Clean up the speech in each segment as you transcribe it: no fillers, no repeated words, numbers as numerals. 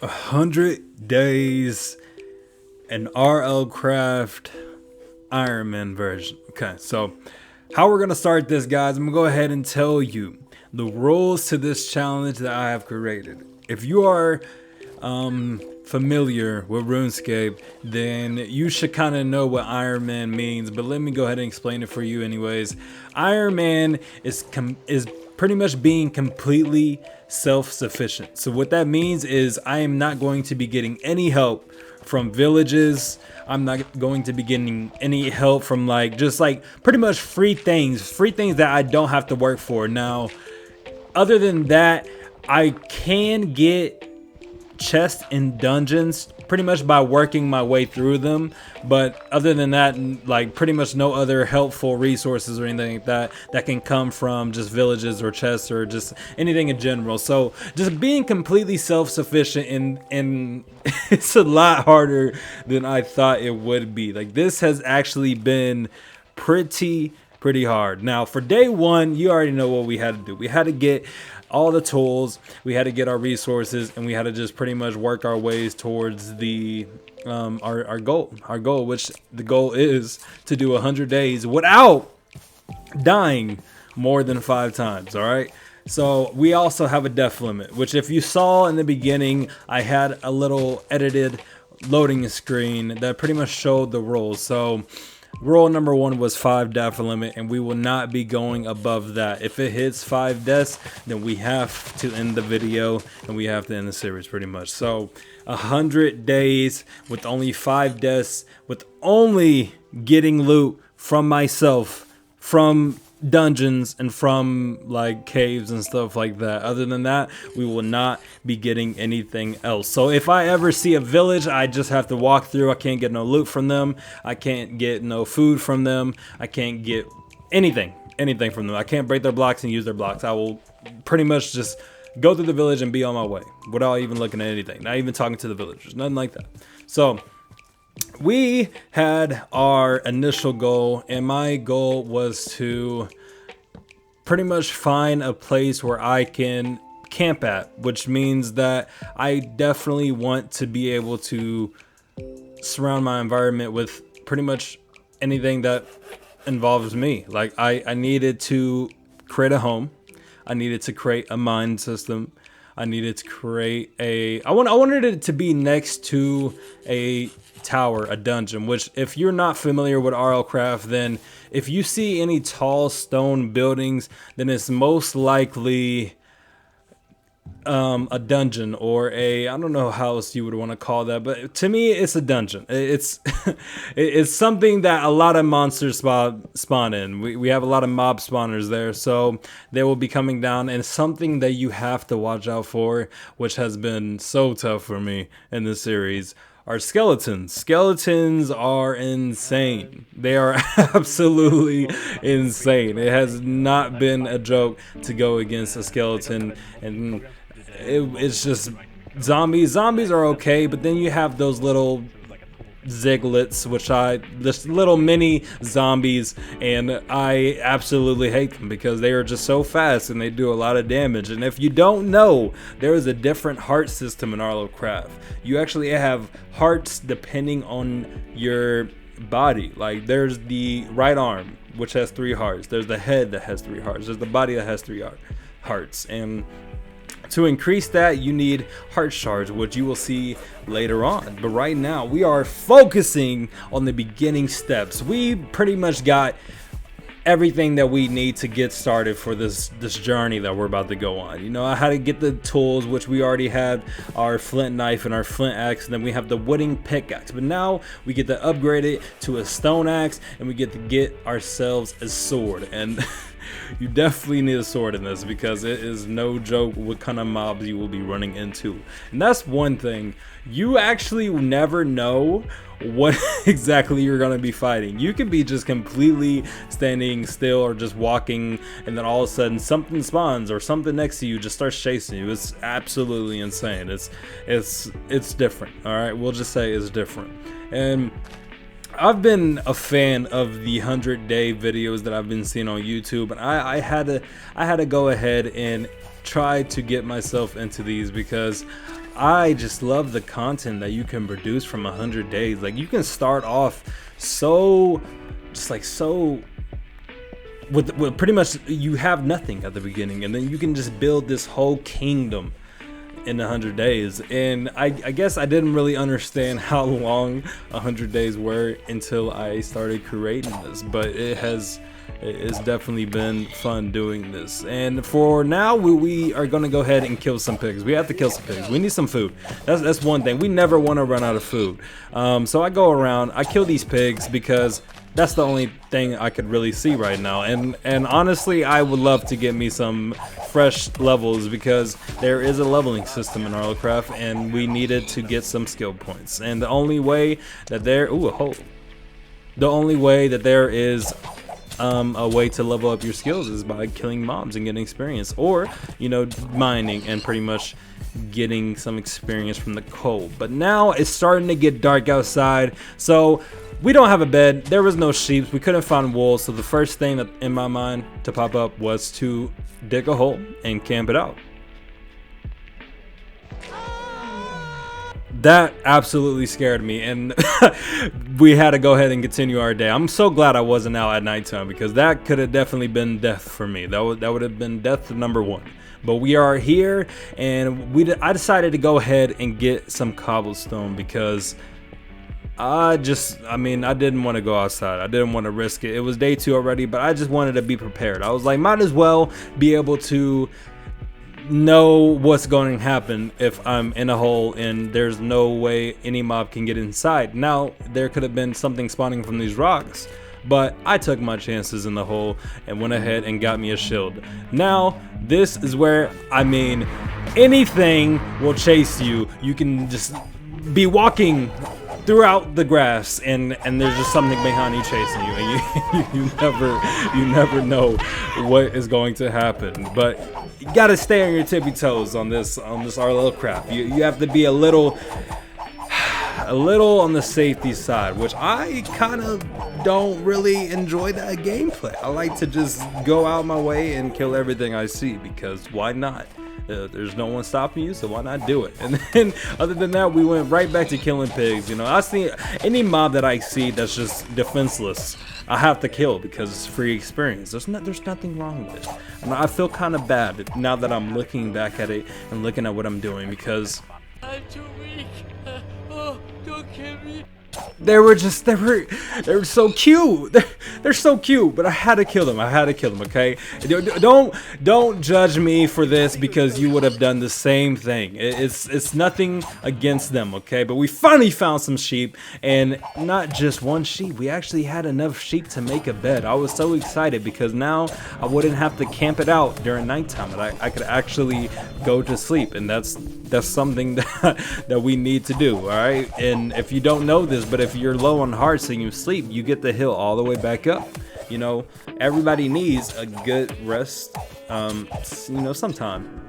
$100 an RLCraft Ironman version. Okay, so how we're gonna start this, guys, I'm gonna go ahead and tell you the rules to this challenge that I have created. If you are familiar with RuneScape, then you should kind of know what Iron Man means, but let me go ahead and explain it for you anyways. Iron Man is pretty much being completely self-sufficient. So what that means is I am not going to be getting any help from villages. I'm not going to be getting any help from just pretty much free things that I don't have to work for. Now, other than that, I can get chests in dungeons pretty much by working my way through them, but other than that, pretty much no other helpful resources or anything like that can come from just villages or chests or just anything in general. So just being completely self-sufficient, and it's a lot harder than I thought it would be. This has actually been pretty hard. Now for day one, you already know what we had to do. We had to get all the tools, we had to get our resources, and we had to just pretty much work our ways towards the our goal, which the goal is to do 100 days without dying more than 5 times. All right, so we also have a death limit, which if you saw in the beginning, I had a little edited loading screen that pretty much showed the rules. So rule number 1 was 5 death limit, and we will not be going above that. If it hits 5 deaths, then we have to end the video and we have to end the series pretty much. So 100 days with only 5 deaths, with only getting loot from myself, from dungeons and from caves and stuff like that. Other than that, we will not be getting anything else. So if I ever see a village, I just have to walk through. I can't get no loot from them, I can't get no food from them, I can't get anything from them. I can't break their blocks and use their blocks. I will pretty much just go through the village and be on my way without even looking at anything, not even talking to the villagers, nothing like that. So we had our initial goal, and my goal was to pretty much find a place where I can camp at, which means that I definitely want to be able to surround my environment with pretty much anything that involves me. I needed to create a home, I needed to create a mine system, I needed to create I wanted it to be next to a tower, a dungeon, which if you're not familiar with RLCraft, then if you see any tall stone buildings, then it's most likely a dungeon, or I don't know how else you would want to call that, but to me it's a dungeon. It's it's something that a lot of monsters spawn in. We have a lot of mob spawners there, so they will be coming down, and something that you have to watch out for, which has been so tough for me in this series, are skeletons. Skeletons are insane. They are absolutely insane. It has not been a joke to go against a skeleton, and it's just zombies. Zombies are okay, but then you have those little ziglets, just little mini zombies, and I absolutely hate them because they are just so fast and they do a lot of damage. And if you don't know, there is a different heart system in RLCraft. You actually have hearts depending on your body. There's the right arm, which has 3 hearts. There's the head that has 3 hearts. There's the body that has 3 hearts. And to increase that, you need heart shards, which you will see later on. But right now, we are focusing on the beginning steps. We pretty much got everything that we need to get started for this journey that we're about to go on. You know, I had to get the tools, which we already had our flint knife and our flint axe, and then we have the wooden pickaxe. But now we get to upgrade it to a stone axe, and we get to get ourselves a sword. And You definitely need a sword in this, because it is no joke what kind of mobs you will be running into. And that's one thing, you actually never know what exactly you're going to be fighting. You could be just completely standing still or just walking, and then all of a sudden something spawns or something next to you just starts chasing you. It's absolutely insane. It's different. All right, we'll just say it's different. And I've been a fan of the 100-day videos that I've been seeing on YouTube, and I had to go ahead and try to get myself into these, because I just love the content that you can produce from 100 days. Like, you can start off with pretty much, you have nothing at the beginning, and then you can just build this whole kingdom in 100 days. And I guess I didn't really understand how long 100 days were until I started creating this, but it's definitely been fun doing this. And for now, we are gonna go ahead and kill some pigs. We have to kill some pigs. We need some food. That's one thing. We never want to run out of food. So I go around, I kill these pigs, because that's the only thing I could really see right now. And honestly, I would love to get me some fresh levels, because there is a leveling system in RLCraft, and we needed to get some skill points. And the only way that there is a way to level up your skills is by killing mobs and getting experience, or, you know, mining and pretty much getting some experience from the coal. But now it's starting to get dark outside, so we don't have a bed. There was no sheep. We couldn't find wool. So the first thing that in my mind to pop up was to dig a hole and camp it out. That absolutely scared me, and we had to go ahead and continue our day. I'm so glad I wasn't out at nighttime, because that could have definitely been death for me. That would have been death number one. But we are here, and I decided to go ahead and get some cobblestone, because I didn't want to go outside. I didn't want to risk it. It was day 2 already, but I just wanted to be prepared. I was like, might as well be able to know what's going to happen if I'm in a hole and there's no way any mob can get inside. Now, there could have been something spawning from these rocks, but I took my chances in the hole and went ahead and got me a shield. Now, this is where, anything will chase you. You can just be walking throughout the grass, and there's just something behind you chasing you, and you never know what is going to happen. But you gotta stay on your tippy toes on this RLCraft. You have to be a little on the safety side, which I kind of don't really enjoy that gameplay. I like to just go out my way and kill everything I see, because why not? There's no one stopping you, so why not do it? And then, other than that, we went right back to killing pigs. You know, I see any mob that I see that's just defenseless, I have to kill, because it's free experience. There's nothing wrong with it. I feel kind of bad now that I'm looking back at it and looking at what I'm doing, because I'm too weak. Oh, don't kill me. they were so cute. They're so cute, but I had to kill them. Okay, don't judge me for this, because you would have done the same thing. It's nothing against them, okay? But we finally found some sheep, and not just one sheep. We actually had enough sheep to make a bed. I was so excited, because now I wouldn't have to camp it out during nighttime, and I could actually go to sleep. And that's something that we need to do. All right, and if you don't know this, but if you're low on hearts and you sleep, you get the hill all the way back up. You know, everybody needs a good rest. You know, sometime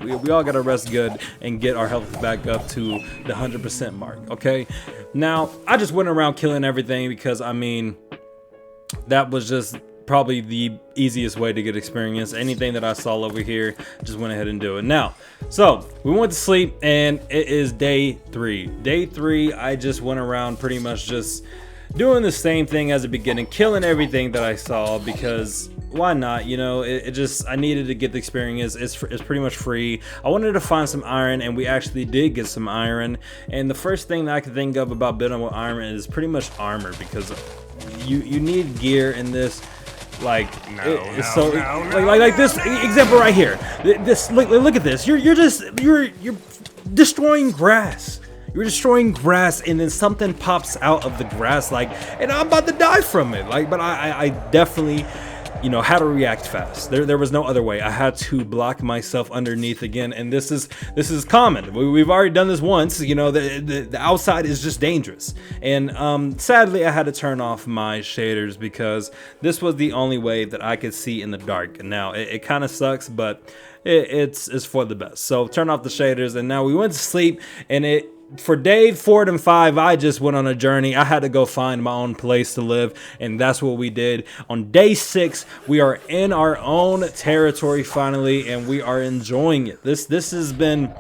we all gotta rest good and get our health back up to the 100% mark. Okay, now I just went around killing everything, because that was just probably the easiest way to get experience. Anything that I saw over here, just went ahead and do it. Now, so we went to sleep, and it is day 3. Day 3, I just went around pretty much just doing the same thing as the beginning, killing everything that I saw, because why not? You know, I needed to get the experience. It's pretty much free. I wanted to find some iron, and we actually did get some iron. And the first thing that I could think of about building with iron is pretty much armor, because you need gear in this. Like, like this example right here. This look at this. You're destroying grass. You're destroying grass, and then something pops out of the grass, and I'm about to die from it. But I definitely, you know, how to react fast. There was no other way. I had to block myself underneath again, and this is common. We've already done this once. You know, the outside is just dangerous, and sadly I had to turn off my shaders because this was the only way that I could see in the dark. Now it kind of sucks, but it's for the best. So turn off the shaders, and now we went to sleep, and for day 4 and 5, I just went on a journey. I had to go find my own place to live, and that's what we did. On day 6, we are in our own territory finally, and we are enjoying it. This has been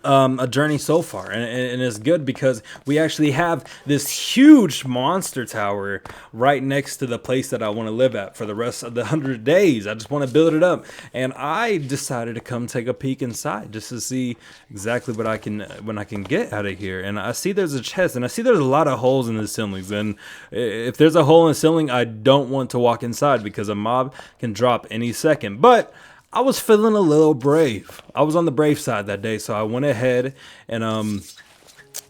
a journey so far, and it's good because we actually have this huge monster tower right next to the place that I want to live at for the rest of the 100 days. I just want to build it up, and I decided to come take a peek inside just to see exactly what I can get out of here. And I see there's a chest, and I see there's a lot of holes in the ceilings, and if there's a hole in the ceiling, I don't want to walk inside because a mob can drop any second. But I was feeling a little brave. I was on the brave side that day, so I went ahead and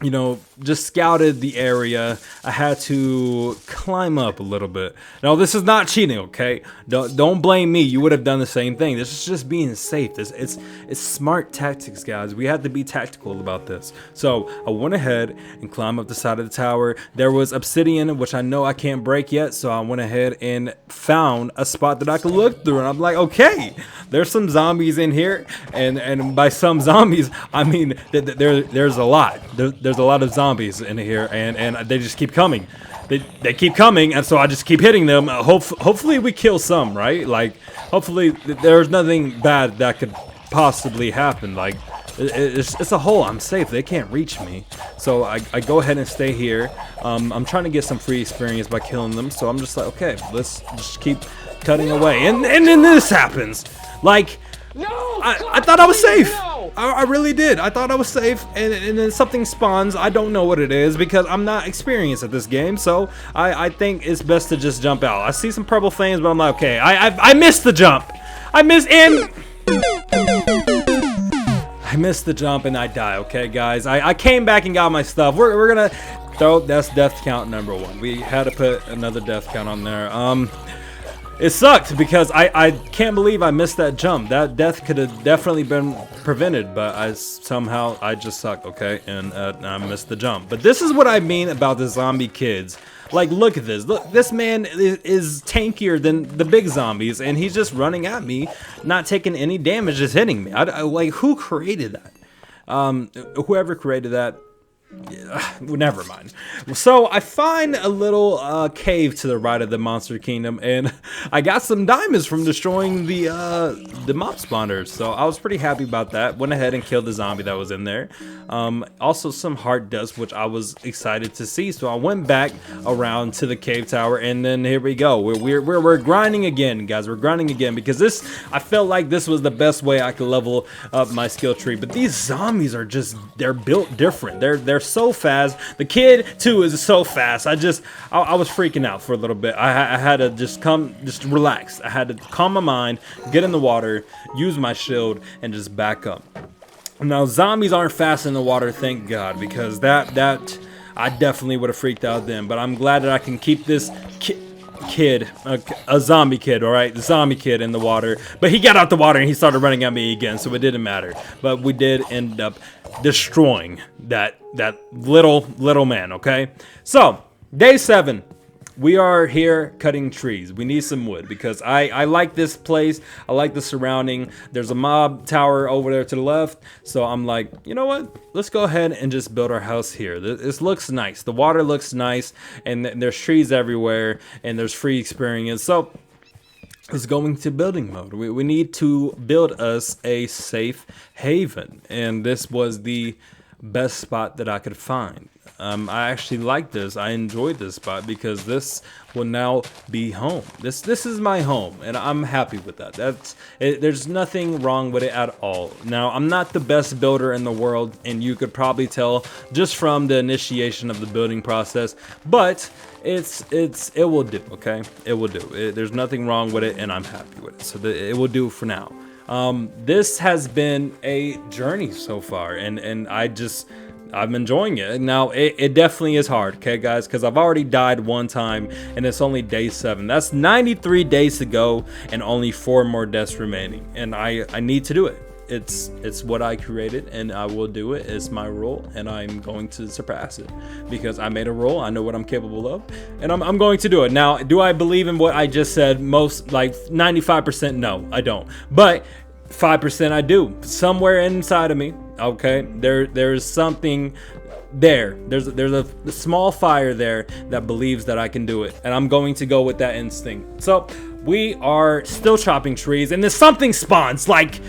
you know, just scouted the area. I had to climb up a little bit. Now, this is not cheating, okay? Don't blame me. You would have done the same thing. This is just being safe. It's smart tactics, guys. We have to be tactical about this. So I went ahead and climbed up the side of the tower. There was obsidian, which I know I can't break yet, so I went ahead and found a spot that I could look through, and I'm like, okay, there's some zombies in here, and by some zombies, I mean there's a lot. There's a lot of zombies in here, and they just keep coming. They keep coming, and so I just keep hitting them. Hopefully we kill some, right? Like, hopefully there's nothing bad that could possibly happen. Like, it's a hole. I'm safe. They can't reach me. So I go ahead and stay here. I'm trying to get some free experience by killing them. So I'm just like, okay, let's just keep cutting away. And then this happens. Like, No! I thought I was safe. No! I really did. I thought I was safe, and then something spawns. I don't know what it is because I'm not experienced at this game, so I think it's best to just jump out. I see some purple flames, but I'm like, okay, I missed the jump. I missed the jump, and I die. Okay, guys, I came back and got my stuff. We're gonna throw. That's death count number 1. We had to put another death count on there. It sucked because I can't believe I missed that jump. That death could have definitely been prevented, but I just suck, okay? And I missed the jump. But this is what I mean about the zombie kids. Like, look at this. Look, this man is tankier than the big zombies, and he's just running at me, not taking any damage, just hitting me. Like, who created that? Whoever created that, never mind. So I find a little cave to the right of the monster kingdom, and I got some diamonds from destroying the mob spawners, so I was pretty happy about that. Went ahead and killed the zombie that was in there. Also some heart dust, which I was excited to see, so I went back around to the cave tower, and then here we go. We're grinding again, guys. We're grinding again because I felt like this was the best way I could level up my skill tree. But these zombies are they're built different. They're so fast. The kid too is so fast. I was freaking out for a little bit. I had to just relax. I had to calm my mind, get in the water, use my shield, and just back up. Now, zombies aren't fast in the water, thank God, because that I definitely would have freaked out then. But I'm glad that I can keep this kid, a zombie kid, all right, the zombie kid in the water. But he got out the water and he started running at me again, so it didn't matter. But we did end up destroying that little man, okay? So, day 7. We are here cutting trees. We need some wood because I like this place. I like the surrounding. There's a mob tower over there to the left. So I'm like, you know what? Let's go ahead and just build our house here. This looks nice. The water looks nice, and there's trees everywhere, and there's free experience. So let's go into building mode. We need to build us a safe haven, and this was the best spot that I could find. I actually like this. I enjoyed this spot because this will now be home. This is my home, and I'm happy with that. There's nothing wrong with it at all. Now, I'm not the best builder in the world, and you could probably tell just from the initiation of the building process, but it will do, okay? It will do. There's nothing wrong with it, and I'm happy with it. So it will do for now. This has been a journey so far, and I just I'm enjoying it. Now, it definitely is hard, okay, guys, because I've already died one time, and it's only day 7. That's 93 days to go, and only 4 more deaths remaining. And I need to do it. It's what I created, and I will do it. It's my rule, and I'm going to surpass it because I made a rule. I know what I'm capable of, and I'm going to do it. Now, do I believe in what I just said? Most, like 95%, no, I don't. But 5% I do. Somewhere inside of me, okay, there's something there. There's a small fire there that believes that I can do it, and I'm going to go with that instinct. So we are still chopping trees, and then something spawns. Like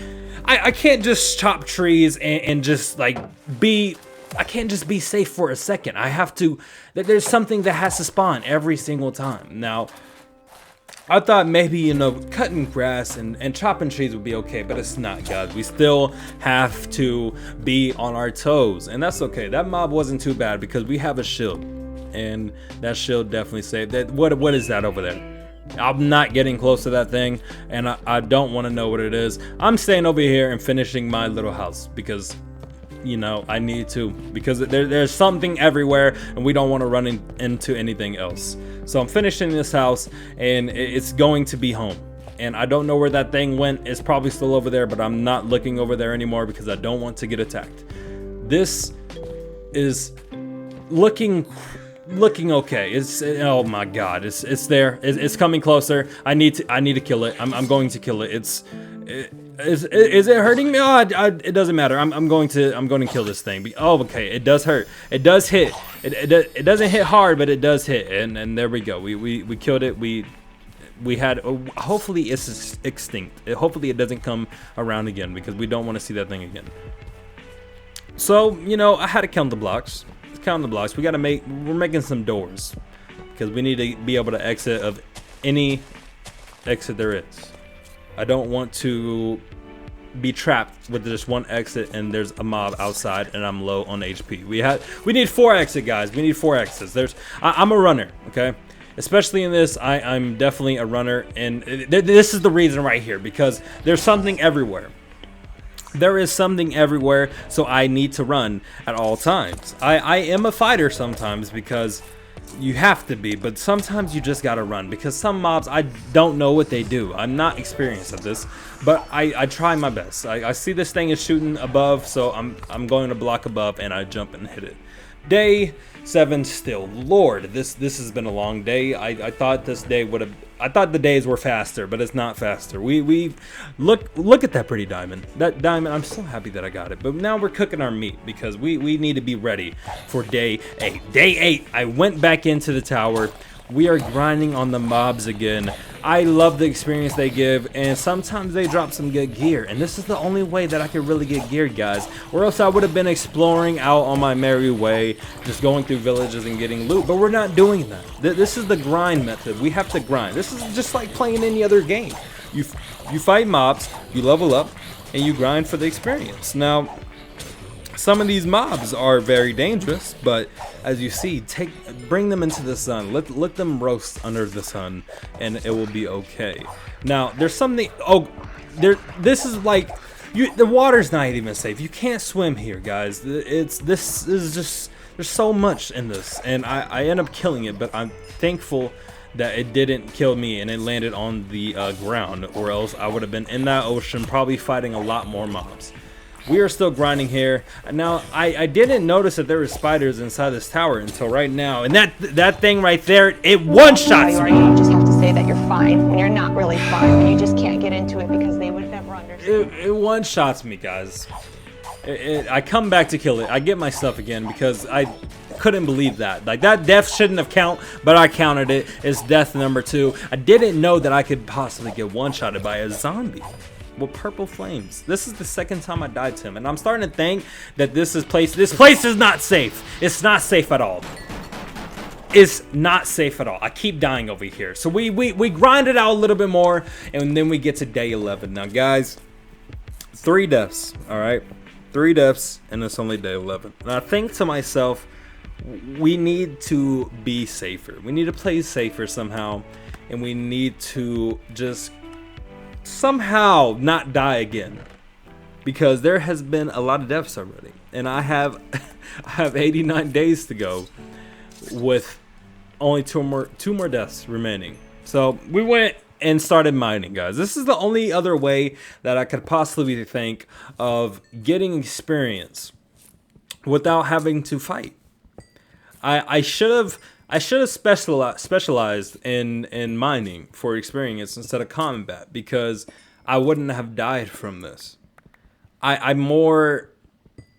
I can't just chop trees and just like be. I can't just be safe for a second. I have to. There's something that has to spawn every single time. Now, I thought maybe, you know, cutting grass and chopping trees would be okay, but it's not, guys. We still have to be on our toes, and that's okay. That mob wasn't too bad because we have a shield, and that shield definitely saved that. What is that over there? I'm not getting close to that thing, and I don't want to know what it is. I'm staying over here and finishing my little house because, you know, I need to, because there's something everywhere, and we don't want to run into anything else. So I'm finishing this house, and it's going to be home. And I don't know where that thing went. It's probably still over there, but I'm not looking over there anymore because I don't want to get attacked. This is looking okay. It's, oh my god, it's there. It's coming closer. I need to kill it. I'm going to kill it. Is it hurting me? Oh, it doesn't matter. I'm going to kill this thing. Oh, okay. It does hurt. It does hit. It doesn't hit hard, but it does hit. And there we go. We killed it. We had. Hopefully it's extinct. Hopefully it doesn't come around again because we don't want to see that thing again. So, you know, I had to count the blocks. Count the blocks. We're making some doors because we need to be able to exit of any exit there is. I don't want to be trapped with just one exit and there's a mob outside and I'm low on HP. We need 4 exits, guys. We need 4 exits. I'm a runner, okay? Especially in this, I'm definitely a runner, and this is the reason right here, because there's something everywhere. There is something everywhere, so I need to run at all times. I am a fighter sometimes because you have to be, but sometimes you just gotta run because some mobs, I don't know what they do. I'm not experienced at this, but I try my best. I see this thing is shooting above, so I'm going to block above and I jump and hit it. Day 7 still. Lord, this has been a long day. I thought this day would have. I thought the days were faster, but it's not faster. We look at that pretty diamond. That diamond, I'm so happy that I got it. But now we're cooking our meat because we need to be ready for day 8. Day 8, I went back into the tower. We are grinding on the mobs again. I love the experience they give, and sometimes they drop some good gear, and this is the only way that I could really get geared, guys, or else I would have been exploring out on my merry way, just going through villages and getting loot, but we're not doing that. This is the grind method. We have to grind. This is just like playing any other game. You fight mobs, you level up, and you grind for the experience. Now, some of these mobs are very dangerous, but as you see, bring them into the sun. Let them roast under the sun, and it will be okay. Now, there's something. Oh, this is like the water's not even safe. You can't swim here, guys. This is just, there's so much in this, and I end up killing it, but I'm thankful that it didn't kill me and it landed on the ground, or else I would have been in that ocean, probably fighting a lot more mobs. We are still grinding here. Now, I didn't notice that there were spiders inside this tower until right now. And that thing right there, it one-shots me. You just have to say that you're fine when you're not really fine. And you just can't get into it because they would never understand. It one-shots me, guys. I come back to kill it. I get my stuff again because I couldn't believe that. Like, that death shouldn't have counted, but I counted it. It's death number 2. I didn't know that I could possibly get one-shotted by a zombie with purple flames. This is the second time I died to him, and I'm starting to think that this place is not safe. It's not safe at all. It's not safe at all. I keep dying over here. So we grind it out a little bit more, and then we get to day 11. Now, guys, 3 deaths, all right? 3 deaths, and it's only day 11. And I think to myself, we need to be safer. We need to play safer somehow, and we need to just somehow not die again, because there has been a lot of deaths already. and I have I have 89 days to go with only two more deaths remaining. So we went and started mining, guys. This is the only other way that I could possibly think of getting experience without having to fight. I should have specialized in mining for experience instead of combat, because I wouldn't have died from this. I'm more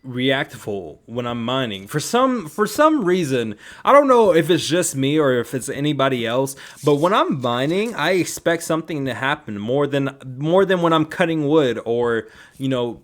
reactful when I'm mining. For some reason, I don't know if it's just me or if it's anybody else, but when I'm mining, I expect something to happen more than when I'm cutting wood or,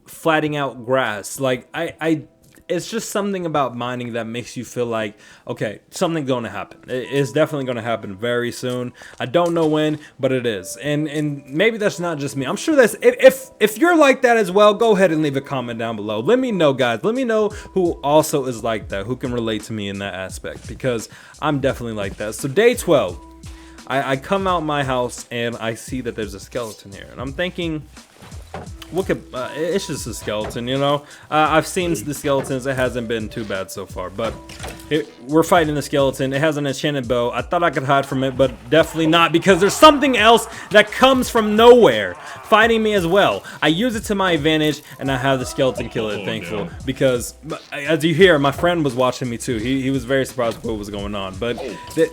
flatting out grass. Like I it's just something about mining that makes you feel like, okay, something's going to happen. It's definitely going to happen very soon. I don't know when, but it is. And maybe that's not just me. I'm sure that's, if you're like that as well, go ahead and leave a comment down below. Let me know, guys. Let me know who also is like that, who can relate to me in that aspect, because I'm definitely like that. So day 12, I come out my house and I see that there's a skeleton here, and I'm thinking, it's just a skeleton, I've seen the skeletons. It hasn't been too bad so far, but we're fighting the skeleton. It has an enchanted bow. I thought I could hide from it, but definitely not, because there's something else that comes from nowhere fighting me as well. I use it to my advantage, and I have the skeleton kill it, thankful, because as you hear, my friend was watching me too. He was very surprised with what was going on, but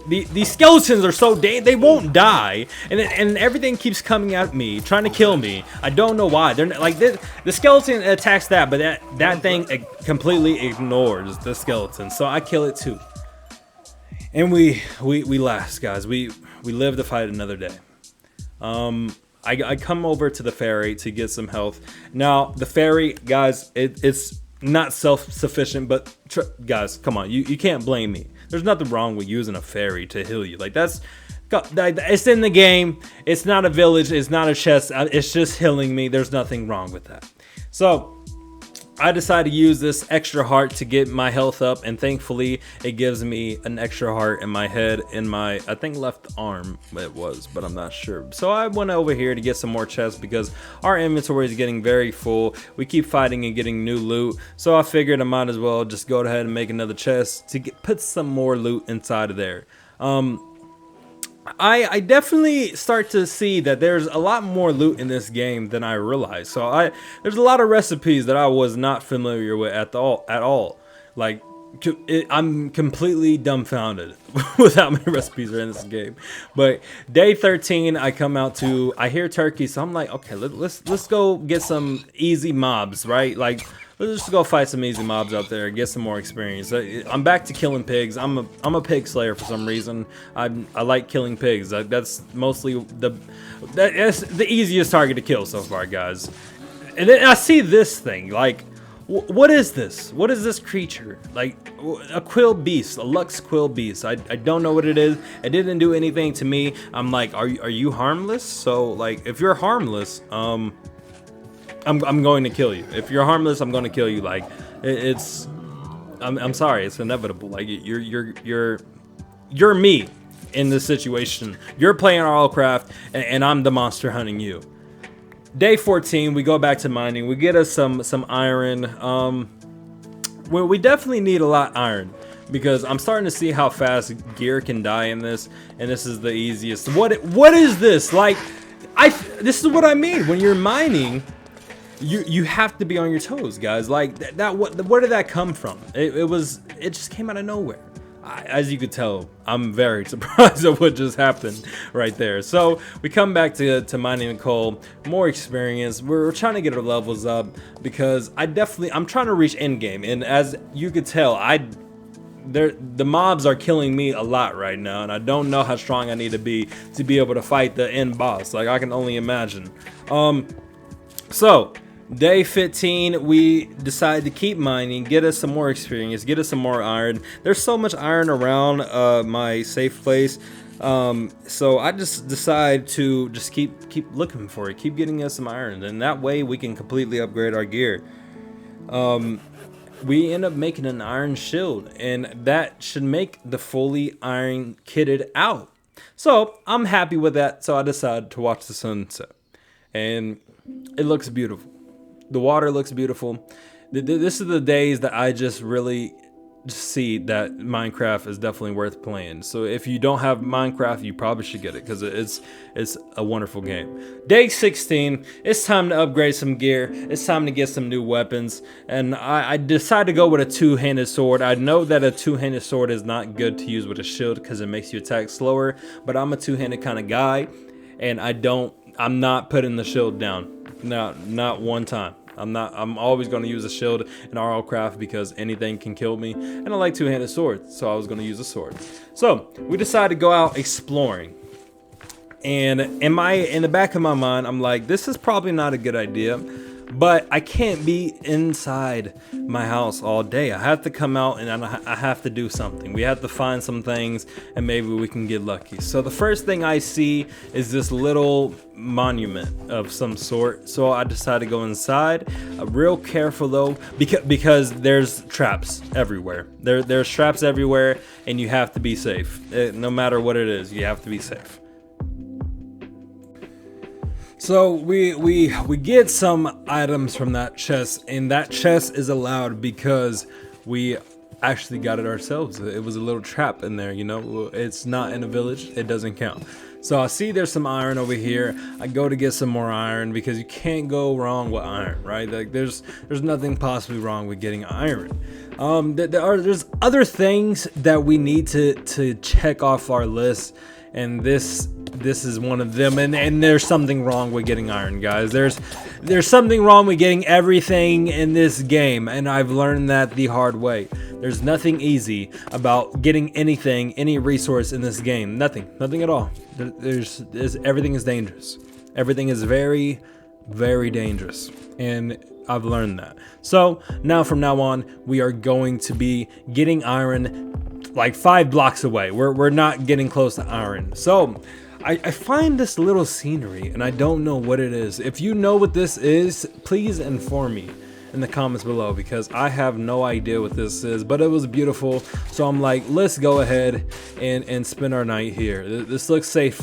these skeletons are so they won't die, and everything keeps coming at me, trying to kill me. I don't know why. They're like the skeleton attacks that, but that thing completely ignores the skeleton. So I kill it too, and we last, guys. We live to fight another day. I come over to the ferry to get some health. Now the ferry, guys, it's not self-sufficient, but guys, come on, you can't blame me. There's nothing wrong with using a ferry to heal you. Like it's in the game. It's not a village. It's not a chest. It's just healing me. There's nothing wrong with that. So I decided to use this extra heart to get my health up, and thankfully it gives me an extra heart in my head, in my, I think, left arm it was, but I'm not sure. So I went over here to get some more chests, because our inventory is getting very full. We keep fighting and getting new loot, so I figured I might as well just go ahead and make another chest to put some more loot inside of there. I definitely start to see that there's a lot more loot in this game than I realized. So there's a lot of recipes that I was not familiar with at all. Like, I'm completely dumbfounded with how many recipes are in this game. But day 13, I come out to, I hear turkey, so I'm like, okay, let's go get some easy mobs, right? Like, let's just go fight some easy mobs out there and get some more experience. I'm back to killing pigs. I'm a pig slayer for some reason. I like killing pigs. That's mostly that's the easiest target to kill so far, guys. And then I see this thing. Like, what is this? What is this creature? Like a quill beast, a Lux quill beast. I don't know what it is. It didn't do anything to me. I'm like, are you harmless? So like, if you're harmless, I'm going to kill you. If you're harmless, I'm going to kill you. Like, I'm sorry, it's inevitable. Like, you're me in this situation. You're playing RLCraft, and I'm the monster hunting you. Day 14, we go back to mining. We get us some iron. Well, we definitely need a lot of iron, because I'm starting to see how fast gear can die in this, and this is the easiest. What is this? Like, this is what I mean. When you're mining, you have to be on your toes, guys. Like where did that come from? It just came out of nowhere. As you could tell, I'm very surprised at what just happened right there. So we come back to mining the coal, more experience. We're trying to get our levels up, because I'm trying to reach end game, and as you could tell, the mobs are killing me a lot right now, and I don't know how strong I need to be able to fight the end boss. Like, I can only imagine. So day 15, we decide to keep mining, get us some more experience, get us some more iron. There's so much iron around my safe place, so I just decide to just keep looking for it, keep getting us some iron, and that way we can completely upgrade our gear. We end up making an iron shield, and that should make the fully iron kitted out. So I'm happy with that, so I decided to watch the sunset, and it looks beautiful. The water looks beautiful. This is the days that I just really see that Minecraft is definitely worth playing. So if you don't have Minecraft, you probably should get it because it's a wonderful game. Day 16, it's time to upgrade some gear. It's time to get some new weapons, and I decided to go with a two-handed sword. I know that a two-handed sword is not good to use with a shield because it makes you attack slower, but I'm a two-handed kind of guy, and I'm not putting the shield down. Not one time. I'm always going to use a shield in RLCraft because anything can kill me, and I like two-handed swords, so I was going to use a sword. So we decided to go out exploring, and in the back of my mind, I'm like, this is probably not a good idea, but I can't be inside my house all day. I have to come out and I have to do something. We have to find some things and maybe we can get lucky. So the first thing I see is this little monument of some sort. So I decided to go inside. Real careful though, because there's traps everywhere. There's traps everywhere and you have to be safe. No matter what it is, you have to be safe. So we get some items from that chest, and that chest is allowed because we actually got it ourselves. It was a little trap in there, you know. It's not in a village, it doesn't count. So I see there's some iron over here. I go to get some more iron because you can't go wrong with iron, right? Like there's nothing possibly wrong with getting iron. There's other things that we need to check off our list, and this is one of them, and there's something wrong with getting iron, guys. There's something wrong with getting everything in this game, and I've learned that the hard way. There's nothing easy about getting anything, any resource in this game. Nothing at all. Everything is dangerous. Everything is very, very dangerous, and I've learned that. So from now on, we are going to be getting iron like 5 blocks away. We're not getting close to iron. So I find this little scenery and I don't know what it is. If you know what this is, please inform me in the comments below because I have no idea what this is, but it was beautiful. So I'm like, let's go ahead and spend our night here. This looks safe.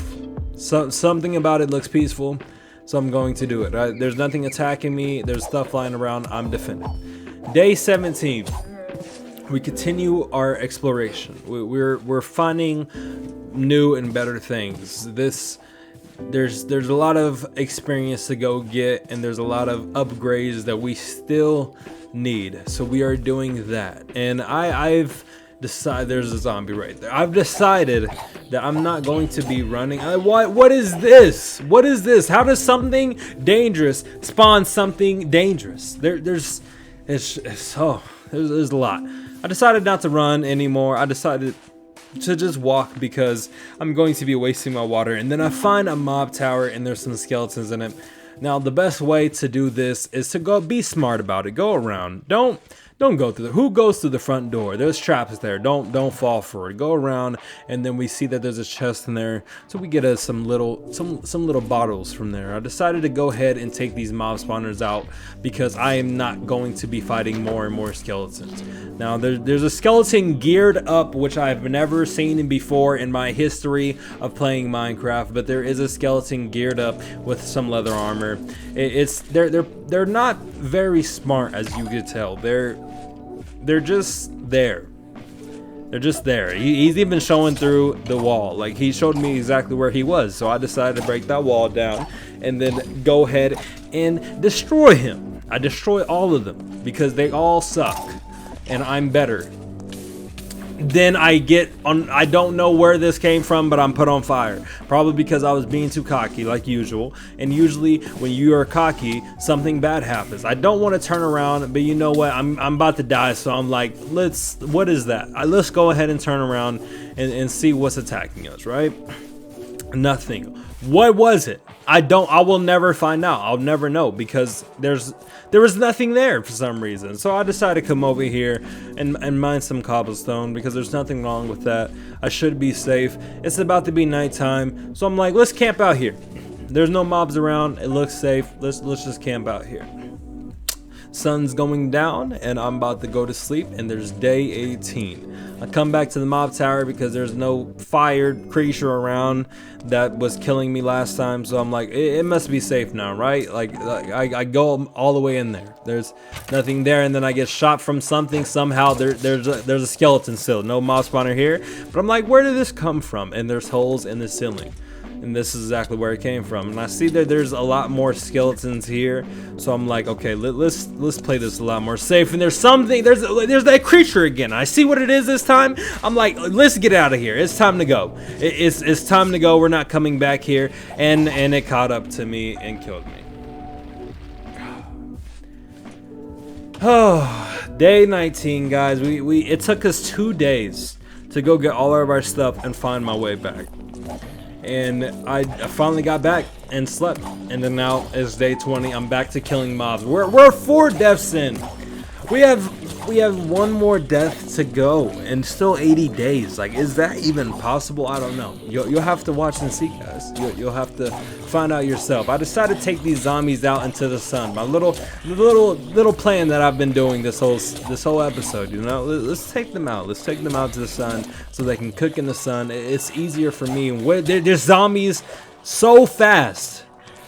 Something about it looks peaceful. So I'm going to do it. There's nothing attacking me. There's stuff flying around. I'm defending. Day 17. We continue our exploration. We're finding new and better things. There's a lot of experience to go get, and there's a lot of upgrades that we still need. So we are doing that. And I've decided, there's a zombie right there. I've decided that I'm not going to be running. What is this? What is this? How does something dangerous spawn something dangerous? There's a lot. I decided not to run anymore. I decided to just walk because I'm going to be wasting my water. And then I find a mob tower and there's some skeletons in it. Now the best way to do this is to go be smart about it. Go around. Don't go through who goes through the front door? There's traps there. Don't fall for it. Go around, and then we see that there's a chest in there. So we get some little bottles from there. I decided to go ahead and take these mob spawners out because I am not going to be fighting more and more skeletons. Now there's a skeleton geared up, which I've never seen before in my history of playing Minecraft, but there is a skeleton geared up with some leather armor. They're not very smart, as you could tell. They're just there. They're just there. He's even showing through the wall. Like, he showed me exactly where he was. So I decided to break that wall down and then go ahead and destroy him. I destroy all of them because they all suck. And I'm better. Then I don't know where this came from, but I'm put on fire. Probably because I was being too cocky, like usual. And usually when you are cocky, something bad happens. I don't want to turn around, but you know what? I'm about to die, so I'm like, what is that? Let's go ahead and turn around and see what's attacking us, right? Nothing. What was it? I will never find out. I'll never know because there was nothing there for some reason. So I decided to come over here and mine some cobblestone because there's nothing wrong with that. I should be safe. It's about to be nighttime. So I'm like, let's camp out here. There's no mobs around. It looks safe. Let's just camp out here. sun's going down, and I'm about to go to sleep, and there's day 18. I come back to the mob tower because there's no fired creature around that was killing me last time, so I'm like, it must be safe now, right? Like I go all the way in there. There's nothing there, and then I get shot from something. Somehow there's a skeleton still. No mob spawner here, but I'm like, where did this come from? And there's holes in the ceiling. And this is exactly where it came from. And I see that there's a lot more skeletons here, so I'm like, okay, let's play this a lot more safe. And there's something, there's that creature again. I see what it is this time. I'm like, let's get out of here. It's time to go. It's time to go. We're not coming back here. And it caught up to me and killed me. Oh, day 19, guys. It took us 2 days to go get all of our stuff and find my way back. And I finally got back and slept, and then now it's day 20. I'm back to killing mobs. We're 4 deaths in. We have 1 more death to go, and still 80 days. Like, is that even possible? I don't know. You'll have to watch and see, guys. You'll have to find out yourself. I decided to take these zombies out into the sun. My little plan that I've been doing this whole episode. You know, let's take them out. Let's take them out to the sun so they can cook in the sun. It's easier for me. There's zombies so fast.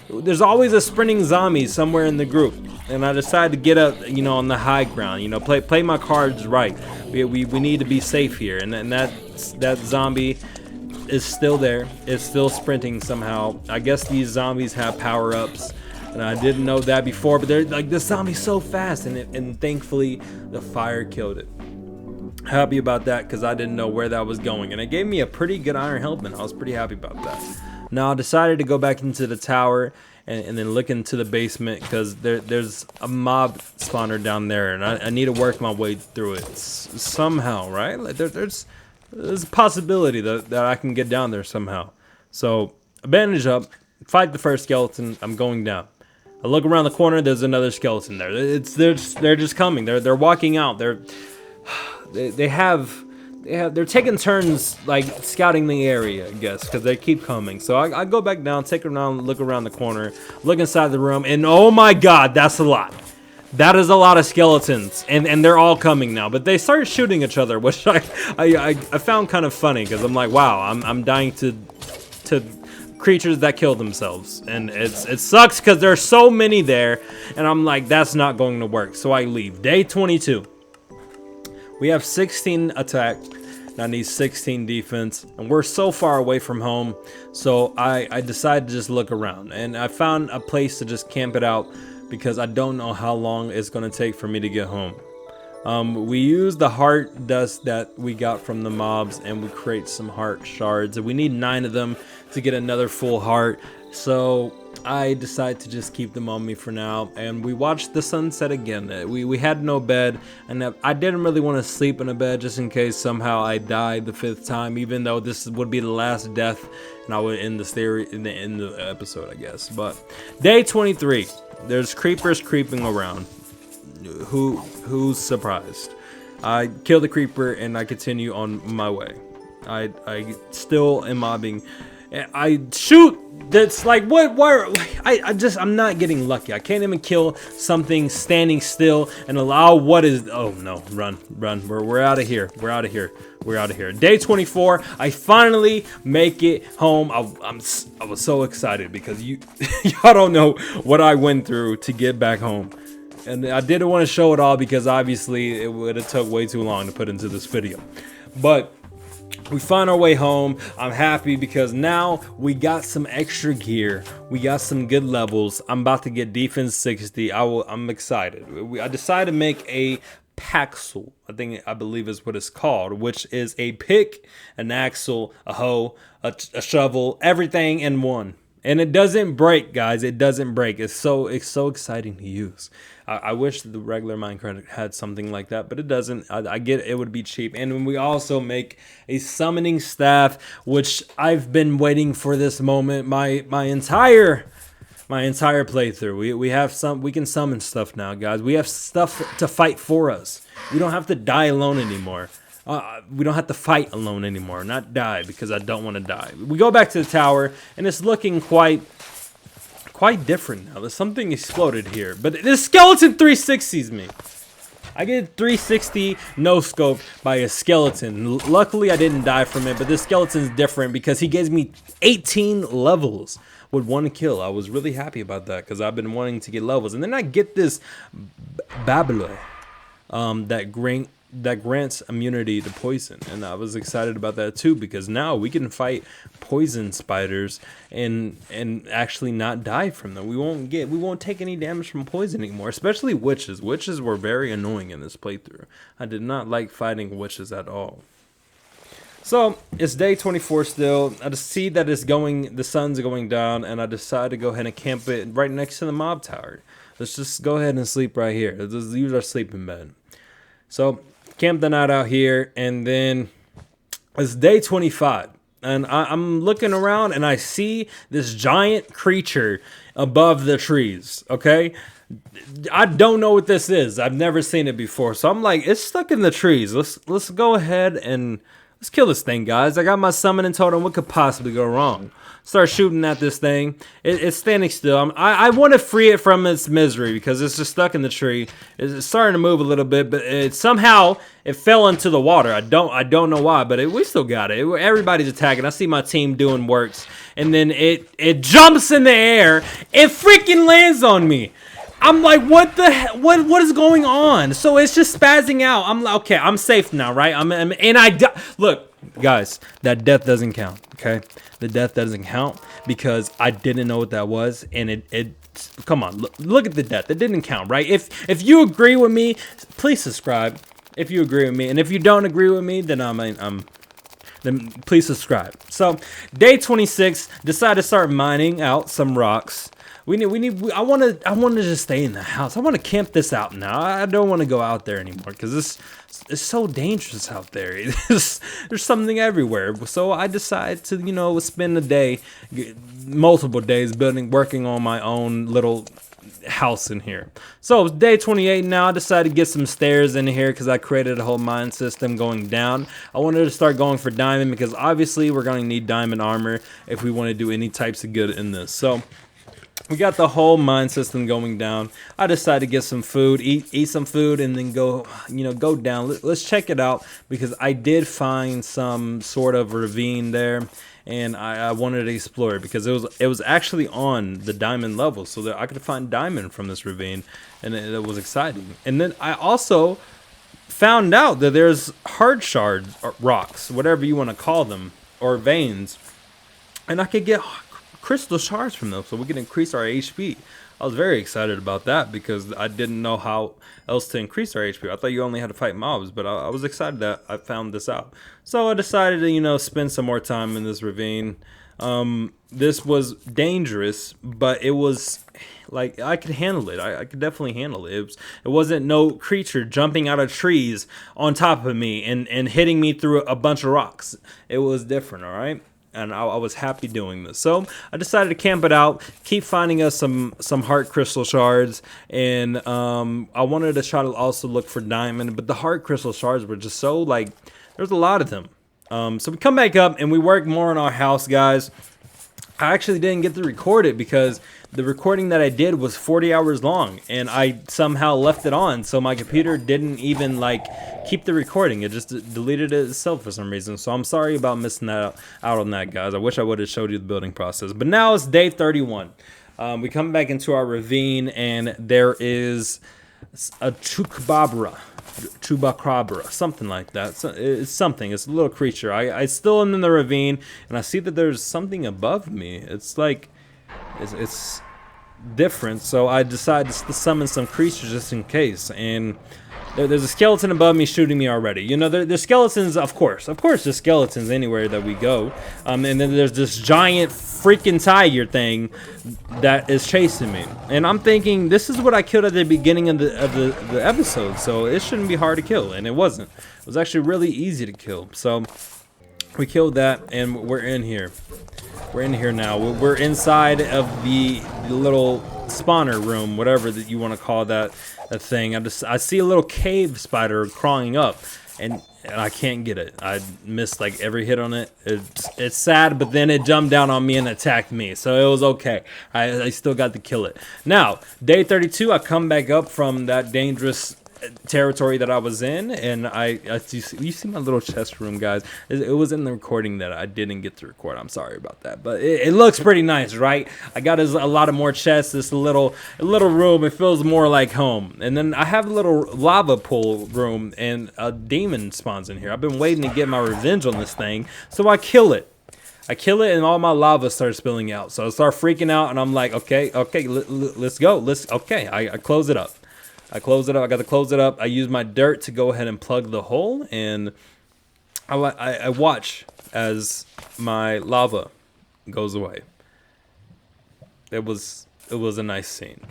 There's always a sprinting zombie somewhere in the group, and I decided to get up, you know, on the high ground. You know, play my cards right. We need to be safe here, and that zombie is still there. It's still sprinting somehow. I guess these zombies have power-ups, and I didn't know that before. But they're like, this zombie's so fast, and thankfully the fire killed it. Happy about that because I didn't know where that was going, and it gave me a pretty good iron helmet. I was pretty happy about that. Now I decided to go back into the tower and then look into the basement because there's a mob spawner down there, and I need to work my way through it somehow, right? Like there's a possibility that I can get down there somehow. So I bandage up, fight the first skeleton. I'm going down. I look around the corner. There's another skeleton there. They're just coming. They're walking out. They're taking turns like scouting the area, I guess, because they keep coming. So I go back down, take around, look around the corner, look inside the room, and oh my god, that's a lot. That is a lot of skeletons, and they're all coming now. But they start shooting each other, which I found kind of funny because I'm like, wow, I'm dying to creatures that kill themselves, and it sucks because there's so many there, and I'm like, that's not going to work. So I leave. Day 22. We have 16 attack, and I need 16 defense, and we're so far away from home, so I decided to just look around, and I found a place to just camp it out because I don't know how long it's going to take for me to get home. We use the heart dust that we got from the mobs, and we create some heart shards, and we need 9 of them to get another full heart, so I decided to just keep them on me for now, and we watched the sunset again. We had no bed, and I didn't really want to sleep in a bed just in case somehow I died the 5th time, even though this would be the last death, and I would end the theory in the episode, I guess. But day 23, there's creepers creeping around. Who's surprised? I kill the creeper and I continue on my way. I still am mobbing. I shoot. That's like what? Why? I'm not getting lucky. I can't even kill something standing still and allow what is. Oh no! Run! We're out of here. We're out of here. Day 24. I finally make it home. I was so excited because y'all don't know what I went through to get back home. And I didn't want to show it all because obviously it would have took way too long to put into this video. But we find our way home. I'm happy because now we got some extra gear. We got some good levels. I'm about to get defense 60. I'm excited. I decided to make a paxel. I believe is what it's called, which is a pick, an axle, a hoe, a shovel, everything in one. And it doesn't break, guys. It doesn't break. It's so exciting to use. I wish the regular Minecraft had something like that, but it doesn't. I get it would be cheap. And we also make a summoning staff, which I've been waiting for this moment my entire playthrough. We have we can summon stuff now, guys. We have stuff to fight for us. We don't have to die alone anymore. We don't have to fight alone anymore. Not die because I don't want to die. We go back to the tower, and it's looking quite quite different now. There's something exploded here, but this skeleton 360s me. I get 360 no scope by a skeleton. Luckily, I didn't die from it, but this skeleton's different because he gives me 18 levels with 1 kill. I was really happy about that because I've been wanting to get levels. And then I get this Babylon that grants immunity to poison, and I was excited about that too because now we can fight poison spiders and actually not die from them. We won't take any damage from poison anymore, especially witches. Witches were very annoying in this playthrough. I did not like fighting witches at all. So it's day 24 still. I just see that the sun's going down, and I decide to go ahead and camp it right next to the mob tower. Let's just go ahead and sleep right here. Let's just use our sleeping bed. So camp the night out here, and then it's day 25. And I'm looking around, and I see this giant creature above the trees, okay? I don't know what this is. I've never seen it before. So I'm like, it's stuck in the trees. Let's go ahead and let's kill this thing, guys. I got my summoning totem. What could possibly go wrong? Start shooting at this thing. It's standing still. I want to free it from its misery because it's just stuck in the tree. It's starting to move a little bit, but somehow it fell into the water. I don't know why, but we still got it. Everybody's attacking. I see my team doing works, and then it jumps in the air. It freaking lands on me. I'm like, what the hell? What is going on? So it's just spazzing out. I'm like, okay, I'm safe now, right? Look, guys, that death doesn't count, okay? The death doesn't count because I didn't know what that was, and come on, look at the death. It didn't count, right? If you agree with me, please subscribe. If you agree with me, and if you don't agree with me, then then please subscribe. So day 26, decide to start mining out some rocks. I want to just stay in the house. I want to camp this out now. I don't want to go out there anymore because it's so dangerous out there. There's something everywhere. So I decide to, spend a day, multiple days working on my own little house in here. So it's day 28 now. I decided to get some stairs in here because I created a whole mine system going down. I wanted to start going for diamond because obviously we're going to need diamond armor if we want to do any types of good in this. So we got the whole mine system going down. I decided to get some food, eat some food, and then go down. Let's check it out because I did find some sort of ravine there, and I wanted to explore it because it was actually on the diamond level, so that I could find diamond from this ravine, and it was exciting. And then I also found out that there's hard shards, or rocks, whatever you want to call them, or veins, and I could get crystal shards from them, so we can increase our HP. I was very excited about that because I didn't know how else to increase our HP. I thought you only had to fight mobs, but I was excited that I found this out. So I decided to, spend some more time in this ravine. This was dangerous, but it was like I could handle it. I could definitely handle it. It wasn't no creature jumping out of trees on top of me and hitting me through a bunch of rocks. It was different, all right? And I was happy doing this. So I decided to camp it out, keep finding us some heart crystal shards, and I wanted to try to also look for diamond, but the heart crystal shards were just so, there's a lot of them. So we come back up and we work more on our house, guys. I actually didn't get to record it because the recording that I did was 40 hours long, and I somehow left it on, so my computer didn't even keep the recording. It just deleted it itself for some reason. So I'm sorry about missing out on that, guys. I wish I would have showed you the building process. But now it's day 31. We come back into our ravine, and there is a chupacabra, something like that. It's something. It's a little creature. I still am in the ravine, and I see that there's something above me. It's it's different, so I decided to summon some creatures just in case. And there's a skeleton above me shooting me already. There's skeletons, of course. There's skeletons anywhere that we go. And then there's this giant freaking tiger thing that is chasing me. And I'm thinking, this is what I killed at the beginning of the episode, so it shouldn't be hard to kill. And it wasn't. It was actually really easy to kill. So we killed that, and we're in here. We're in here now. We're inside of the little spawner room, whatever that you want to call that thing. I see a little cave spider crawling up, and and I can't get it. I missed like every hit on it. It's sad, but then it jumped down on me and attacked me, so it was okay. I still got to kill it. Now, day 32, I come back up from that dangerous territory that I was in, and you see my little chest room, guys. It was in the recording that I didn't get to record. I'm sorry about that, but it looks pretty nice, right? I got a lot of more chests. This little room, it feels more like home. And then I have a little lava pool room, and a demon spawns in here. I've been waiting to get my revenge on this thing, so I kill it. And all my lava starts spilling out. So I start freaking out, and I'm like, okay, let's go. I close it up. I got to close it up. I use my dirt to go ahead and plug the hole, and I watch as my lava goes away. It was a nice scene.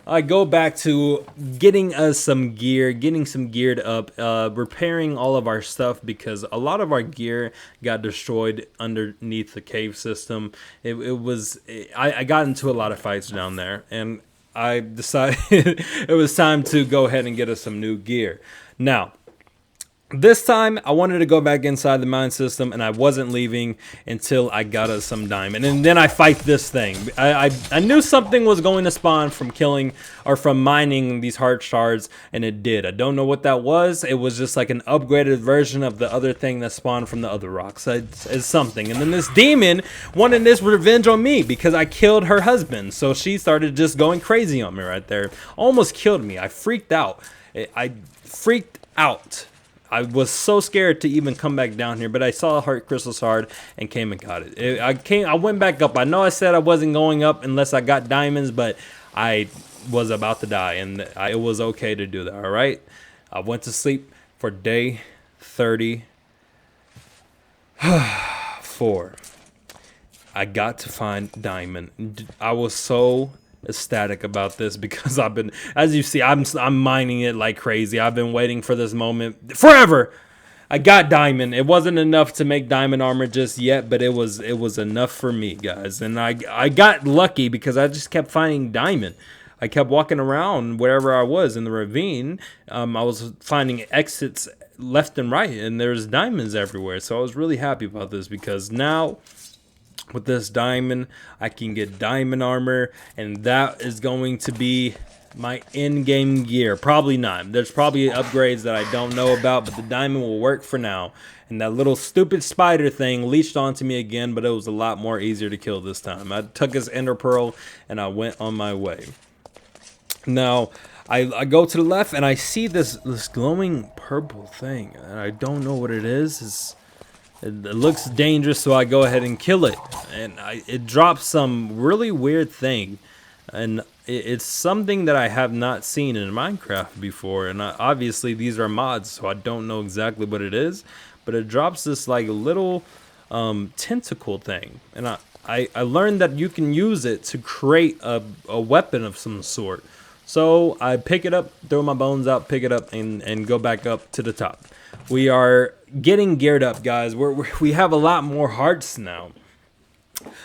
I go back to getting us some gear, getting some geared up, repairing all of our stuff because a lot of our gear got destroyed underneath the cave system. I got into a lot of fights down there, and I decided it was time to go ahead and get us some new gear. Now, this time, I wanted to go back inside the mine system, and I wasn't leaving until I got us some diamond. And then I fight this thing. I knew something was going to spawn from from mining these heart shards, and it did. I don't know what that was. It was just like an upgraded version of the other thing that spawned from the other rocks. It's something. And then this demon wanted this revenge on me because I killed her husband. So she started just going crazy on me right there. Almost killed me. I freaked out. I freaked out. I was so scared to even come back down here, but I saw a heart crystal shard and came and got it. I went back up. I know I said I wasn't going up unless I got diamonds, but I was about to die, and it was okay to do that, all right? I went to sleep for day 34. I got to find diamond. I was so ecstatic about this because I've been, as you see, I'm mining it like crazy. I've been waiting for this moment forever. I got diamond. It wasn't enough to make diamond armor just yet, but it was enough for me, guys. And I got lucky because I just kept finding diamond. I kept walking around wherever I was in the ravine. I was finding exits left and right, and there's diamonds everywhere. So I was really happy about this because now, with this diamond, I can get diamond armor, and that is going to be my in-game gear. Probably not. There's probably upgrades that I don't know about, but the diamond will work for now. And that little stupid spider thing leached onto me again, but it was a lot more easier to kill this time. I took his ender pearl, and I went on my way. Now, I go to the left, and I see this glowing purple thing, and I don't know what it is. It looks dangerous, so I go ahead and kill it. And it drops some really weird thing. And it's something that I have not seen in Minecraft before. And obviously, these are mods, so I don't know exactly what it is. But it drops this like little tentacle thing. And I learned that you can use it to create a weapon of some sort. So I pick it up, throw my bones out, pick it up, and go back up to the top. We are getting geared up, guys. We have a lot more hearts now.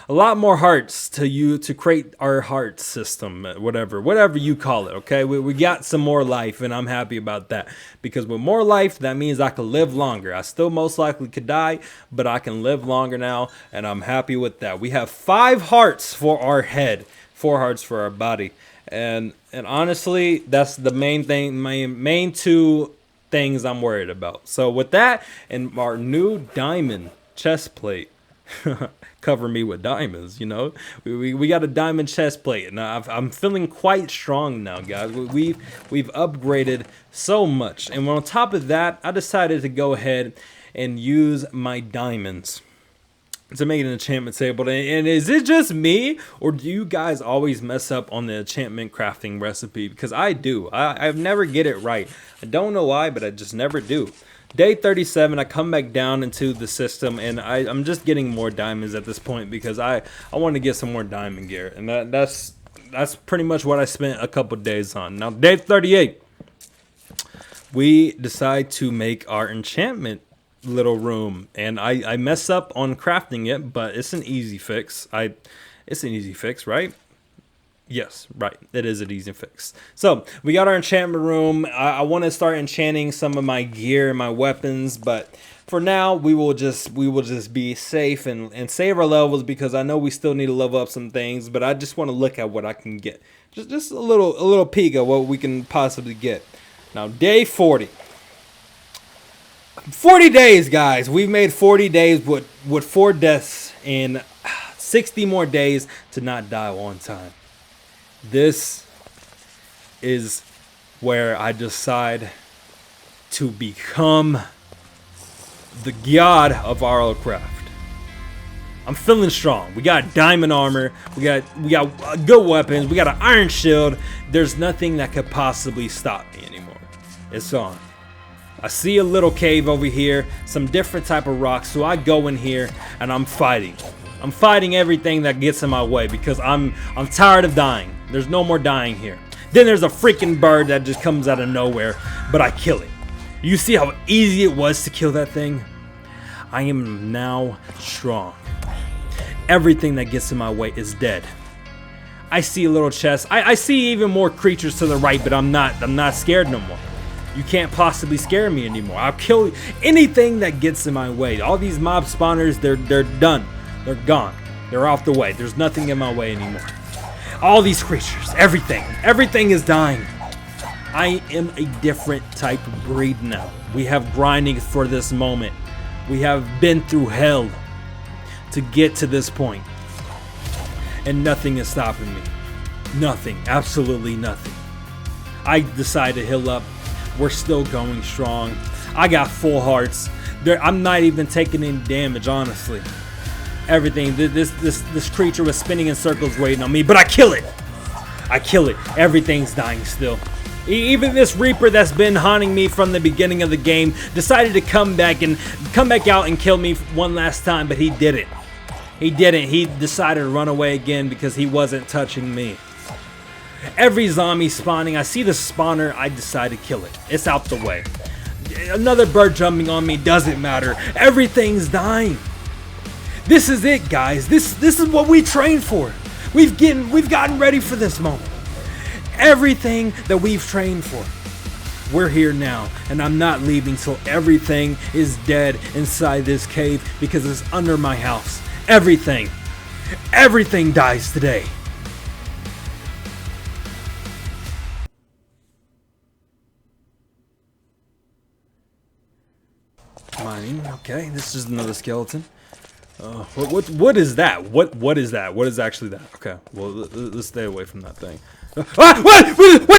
A lot more hearts to create our heart system, whatever you call it, okay? We got some more life, and I'm happy about that. Because with more life, that means I can live longer. I still most likely could die, but I can live longer now, and I'm happy with that. We have 5 hearts for our head, 4 hearts for our body. And honestly, that's the main thing, main 2 things I'm worried about. So with that and our new diamond chest plate, cover me with diamonds, you know, we got a diamond chest plate, and I'm feeling quite strong now, guys. We've upgraded so much, and on top of that, I decided to go ahead and use my diamonds to make an enchantment table. And is it just me, or do you guys always mess up on the enchantment crafting recipe? Because I do. I never get it right. I don't know why, but I just never do. Day 37, I come back down into the system, and I'm just getting more diamonds at this point because I want to get some more diamond gear, and that's pretty much what I spent a couple days on. Now, day 38, we decide to make our enchantment little room, and I mess up on crafting it, but it's an easy fix. It's an easy fix, right? Yes, right. It is an easy fix. So we got our enchantment room. I want to start enchanting some of my gear and my weapons, but for now we will just be safe and save our levels, because I know we still need to level up some things. But I just want to look at what I can get. Just a little peek at what we can possibly get. Now, day 40. 40 days, guys. We've made 40 days with 4 deaths and 60 more days to not die one time. This is where I decide to become the god of RLCraft. I'm feeling strong. We got diamond armor. We got good weapons. We got an iron shield. There's nothing that could possibly stop me anymore. It's on. I see a little cave over here, some different type of rocks, so I go in here and I'm fighting. I'm fighting everything that gets in my way, because I'm tired of dying. There's no more dying here. Then there's a freaking bird that just comes out of nowhere, but I kill it. You see how easy it was to kill that thing? I am now strong. Everything that gets in my way is dead. I see a little chest. I see even more creatures to the right, but I'm not scared no more. You can't possibly scare me anymore. I'll kill anything that gets in my way. All these mob spawners, they're done. They're gone. They're off the way. There's nothing in my way anymore. All these creatures, everything is dying. I am a different type of breed now. We have grinding for this moment. We have been through hell to get to this point. And nothing is stopping me. Nothing. Absolutely nothing. I decide to heal up. We're still going strong. I got full hearts. I'm not even taking any damage, honestly. Everything. This creature was spinning in circles waiting on me, but I kill it. I kill it. Everything's dying still. Even this Reaper that's been haunting me from the beginning of the game decided to come back out and kill me one last time, but he didn't. He didn't. He decided to run away again because he wasn't touching me. Every zombie spawning, I see the spawner, I decide to kill it. It's out the way. Another bird jumping on me, doesn't matter. Everything's dying. This is it, guys. This is what we trained for. We've gotten ready for this moment. Everything that we've trained for. We're here now, and I'm not leaving till everything is dead inside this cave, because it's under my house. Everything dies today. Mining. Okay, this is another skeleton. What is that? What is that? What is actually that? Okay, well, let's stay away from that thing. What?